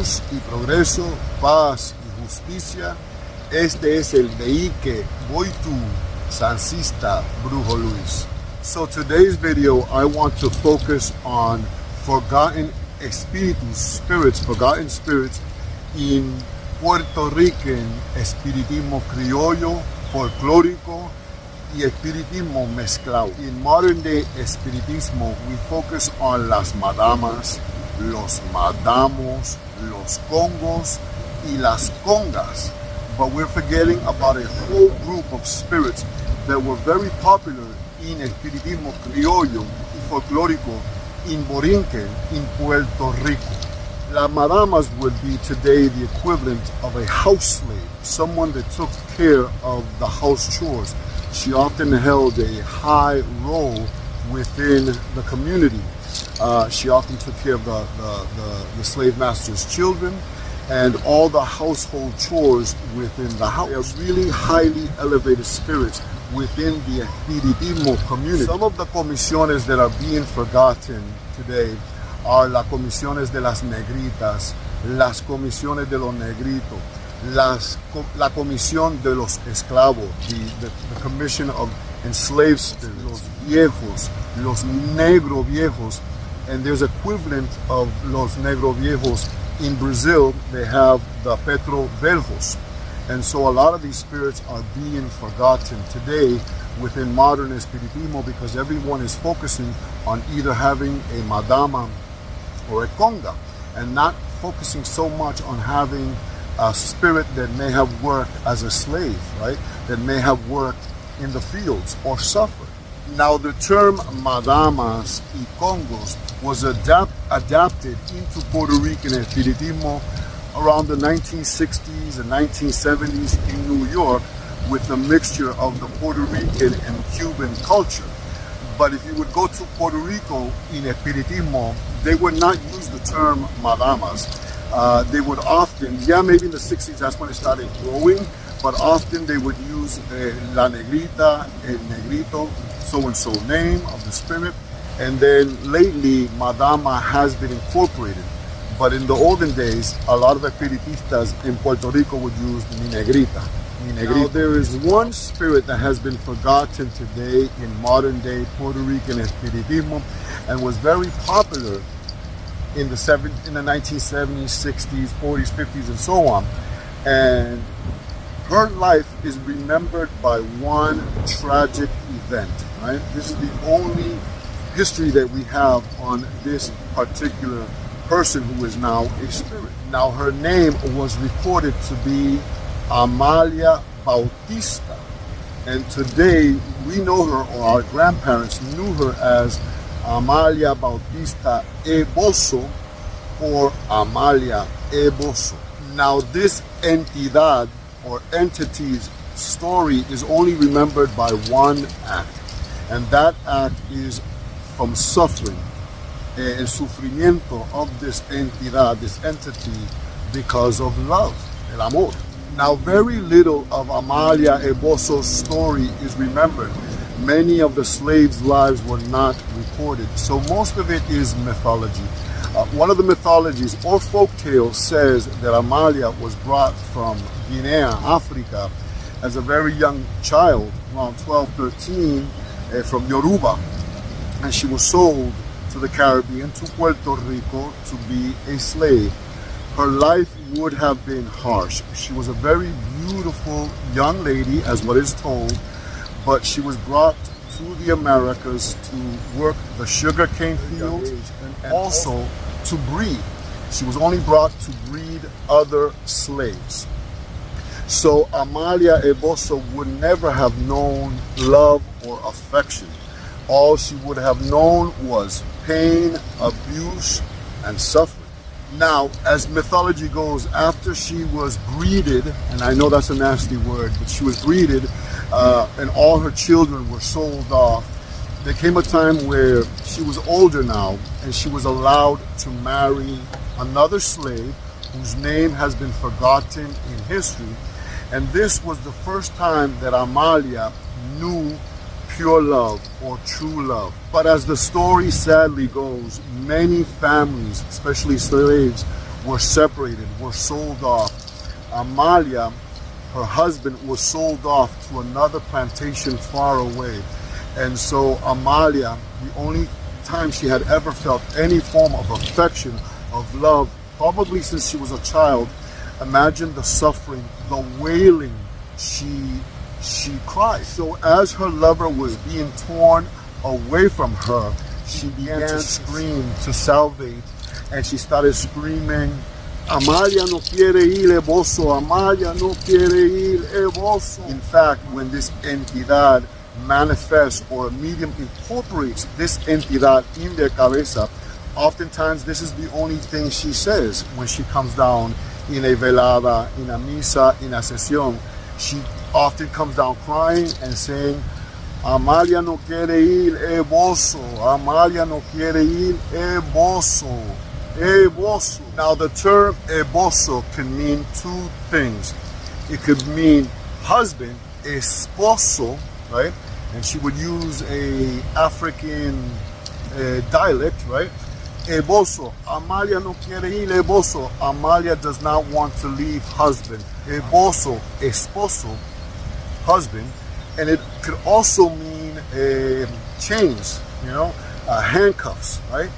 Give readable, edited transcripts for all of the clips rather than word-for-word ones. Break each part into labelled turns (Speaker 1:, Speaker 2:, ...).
Speaker 1: luz y progreso, paz y justicia. Este es el Deike Boitu Sansista Brujo Luis. So today's video, I want to focus on forgotten forgotten spirits in Puerto Rican espiritismo criollo, folclórico y espiritismo mezclado. In modern day espiritismo, we focus on las madamas, los madamos, los congos y las congas. But we're forgetting about a whole group of spirits that were very popular in espiritismo criollo y folclórico in Borinquen, in Puerto Rico. Las madamas would be today the equivalent of a house slave, someone that took care of the house chores. She often held a high role within the community. She often took care of the slave master's children and all the household chores within the house. They are really highly elevated spirits within the espiritismo community. Some of the comisiones that are being forgotten today are las comisiones de las negritas, las comisiones de los negritos, la comisión de los esclavos, the commission of enslaved spirits, los viejos, los negro viejos, and there's equivalent of los negro viejos in Brazil. They have the Petro Velhos. And so a lot of these spirits are being forgotten today within modern espiritismo because everyone is focusing on either having a madama or a conga and not focusing so much on having a spirit that may have worked as a slave, right? That may have worked in the fields or suffered. Now the term madamas y congos was adapted into Puerto Rican espiritismo around the 1960s and 1970s in New York with a mixture of the Puerto Rican and Cuban culture. But if you would go to Puerto Rico in espiritismo, they would not use the term madamas. They would often, maybe in the 60s, that's when it started growing, but often they would use la negrita, el negrito, so-and-so name of the spirit. And then lately, madama has been incorporated. But in the olden days, a lot of espiritistas in Puerto Rico would use mi negrita. Now, there is one spirit that has been forgotten today in modern day Puerto Rican espiritismo and was very popular in the 1970s, 60s, 40s, 50s, and so on. And her life is remembered by one tragic event, right? This is the only history that we have on this particular person who is now a spirit. Now her name was recorded to be Amalia Bautista, and today we know her, or our grandparents knew her as Amalia Bautista Eboso or Amalia Eboso. Now this entidad or entity's story is only remembered by one act, and that act is from suffering. El sufrimiento of this entidad, this entity, because of love, el amor. Now, very little of Amalia Eboso's story is remembered. Many of the slaves' lives were not recorded, so most of it is mythology. One of the mythologies or folk tales says that Amalia was brought from Guinea, Africa, as a very young child, around 12, 13, from Yoruba, and she was sold to the Caribbean, to Puerto Rico, to be a slave. Her life would have been harsh. She was a very beautiful young lady, as what is told, but she was brought to the Americas to work the sugarcane fields and also to breed. She was only brought to breed other slaves. So Amalia Eboso would never have known love or affection. All she would have known was pain, abuse, and suffering. Now, as mythology goes, after she was breeded, and I know that's a nasty word, but she was breeded, and all her children were sold off, there came a time where she was older now, and she was allowed to marry another slave whose name has been forgotten in history. And this was the first time that Amalia knew pure love or true love. But as the story sadly goes, many families, especially slaves, were separated, were sold off. Amalia, her husband, was sold off to another plantation far away. And so Amalia, the only time she had ever felt any form of affection, of love, probably since she was a child, imagine the suffering, the wailing she cried. So as her lover was being torn away from her, she began to scream, to salivate, and she started screaming, Amalia no quiere ir, Eboso, Amalia no quiere ir, Eboso. In fact, when this entidad manifests or a medium incorporates this entidad in their cabeza, oftentimes this is the only thing she says when she comes down in a velada, in a misa, in a sesión. She often comes down crying and saying, Amalia no quiere ir, Eboso, Amalia no quiere ir, Eboso, Eboso. Now the term Eboso can mean two things. It could mean husband, esposo, right? And she would use a African dialect, right? Eboso, Amalia no quiere ir, Eboso. Amalia does not want to leave husband. Eboso, esposo, husband. And it could also mean chains, handcuffs, right?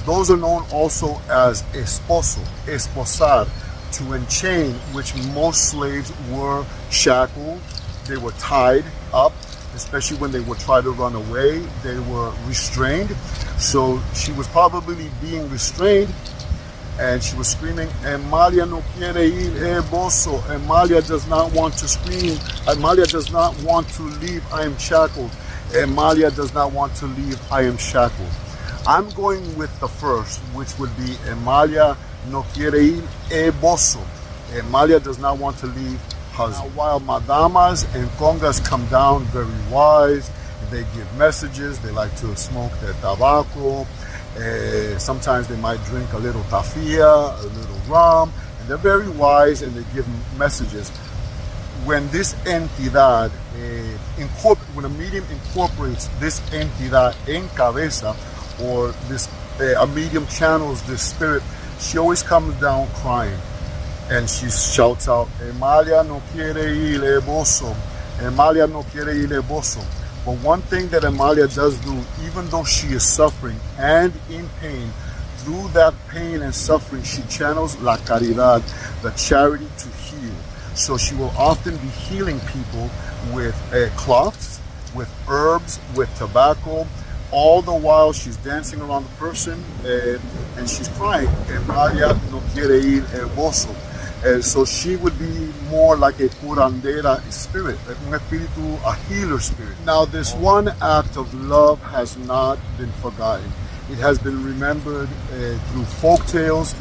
Speaker 1: Those are known also as esposo, esposar, to enchain, which most slaves were shackled, they were tied up, especially when they would try to run away, they were restrained. So she was probably being restrained, and she was screaming, Amalia no quiere ir, Eboso. Amalia does not want to scream. Amalia does not want to leave, I am shackled. Amalia does not want to leave, I am shackled. I'm going with the first, which would be Amalia no quiere ir, Eboso. Amalia does not want to leave husband. Now, while madamas and congas come down very wise, they give messages, they like to smoke their tobacco, sometimes they might drink a little tafia, a little rum, and they're very wise and they give messages. When this entidad, when a medium incorporates this entidad en cabeza, or this a medium channels this spirit, she always comes down crying. And she shouts out, Amalia no quiere ir, Eboso. Amalia no quiere ir, Eboso. But one thing that Amalia does do, even though she is suffering and in pain, through that pain and suffering, she channels la caridad, the charity to heal. So she will often be healing people with cloths, with herbs, with tobacco. All the while she's dancing around the person and she's crying, Amalia no quiere ir, Eboso. So she would be more like a curandera spirit, un espíritu, a healer spirit. Now this one act of love has not been forgotten. It has been remembered through folk tales,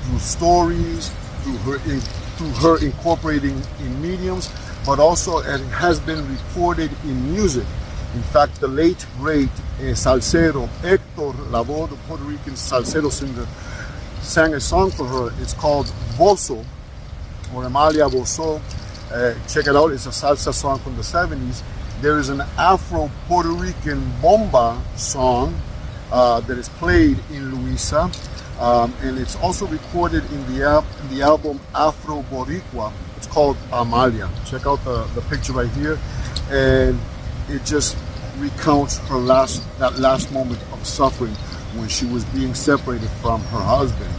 Speaker 1: through stories, through her incorporating in mediums, but also it has been recorded in music. In fact, the late great salsero Hector Lavoe, the Puerto Rican salsero singer, sang a song for her. It's called Eboso, or Amalia Eboso. Check it out, it's a salsa song from the 70s. There is an Afro-Puerto Rican bomba song that is played in Luisa, and it's also recorded in the album Afro Boricua. It's called Amalia. Check out the picture right here, and it just recounts her that last moment of suffering when she was being separated from her husband,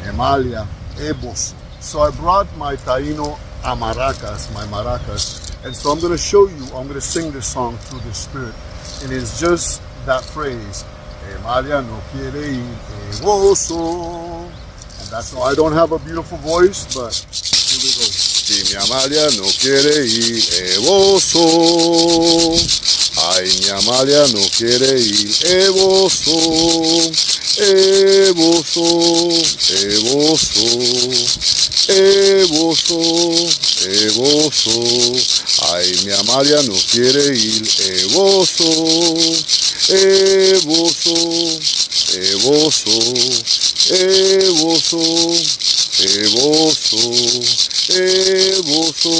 Speaker 1: Amalia Eboso. So I brought my Taino amaracas, my maracas, and so I'm going to show you, I'm going to sing this song through the spirit. And it's just that phrase, Amalia no quiere ir, Eboso. And that's all. I don't have a beautiful voice, but here we go. Si mi Amalia no quiere ir, Eboso. Ay, mi Amalia no quiere ir, Eboso. Eboso, Eboso, Eboso, Eboso. Ay, mi Amalia no quiere ir, Eboso, Eboso, Eboso, Eboso, Eboso, Eboso,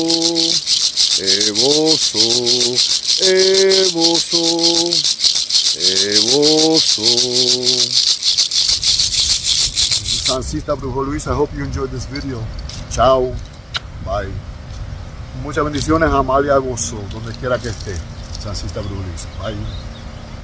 Speaker 1: Eboso, Eboso, Eboso. Sancista Brujo Luis. I hope you enjoyed this video. Chao. Bye. Muchas bendiciones a Amalia, Eboso, donde quiera que esté. Sancista Brujo Luis. Bye.